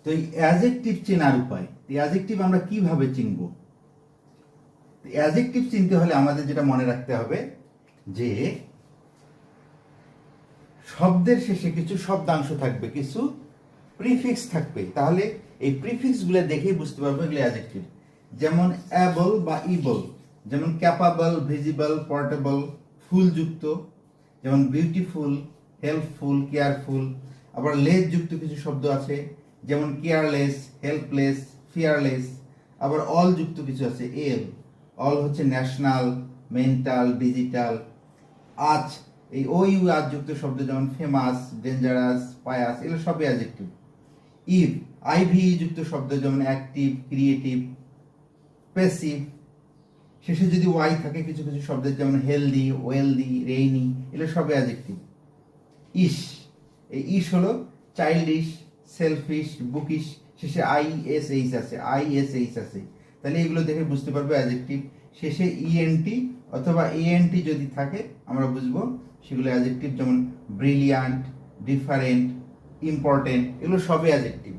তো এই অ্যাজেক্টিভ চেনার উপায়, অ্যাজেক্টিভ আমরা কিভাবে চিনব? অ্যাজেক্টিভ চিনতে হলে আমাদের যেটা মনে রাখতে হবে যে শব্দের শেষে কিছু শব্দাংশ থাকবে, কিছু প্রিফিক্স থাকবে। তাহলে এই প্রিফিক্সগুলো দেখেই বুঝতে পারবো এগুলো অ্যাজেক্টিভ। যেমন অ্যাবল বা ইবল, যেমন ক্যাপাবল, ভিজিবল, পোর্টেবল, ফুলযুক্ত, যেমন বিউটিফুল, হেল্পফুল, কেয়ারফুল। আবার লেস যুক্ত কিছু শব্দ আছে, যেমন কেয়ারলেস, হেল্পলেস, ফিয়ারলেস। আবার অল যুক্ত কিছু আছে, এল। অল হচ্ছে ন্যাশনাল, মেন্টাল, ডিজিটাল। আজ, এই ও ইউ আজ যুক্ত শব্দ যেমন ফেমাস, ডেঞ্জারাস, পায়াস, এগুলো সবই অ্যাডজেক্টিভ। ইভ, আইভি যুক্ত শব্দ যেমন অ্যাক্টিভ, ক্রিয়েটিভ, প্যাসিভ। শেষে যদি ওয়াই থাকে কিছু কিছু শব্দের যেমন হেলদি, ওয়েলদি, রেইনি, এগুলো সবই অ্যাডজেক্টিভ। ইশ, এই ইশ হলো চাইল্ডিশ, সেলফিশ, বুকিশ। শেষে আইএসএইচ আছে, আইএসএইচ আছে। তাহলে এগুলো দেখে বুঝতে পারবে অ্যাডজেক্টিভ। শেষে ইএনটি অথবা এএনটি যদি থাকে আমরা বুঝবো সেগুলো অ্যাডজেক্টিভ। যেমন ব্রিলিয়ান্ট, ডিফারেন্ট, ইম্পর্টেন্ট, এগুলো সবই অ্যাডজেক্টিভ।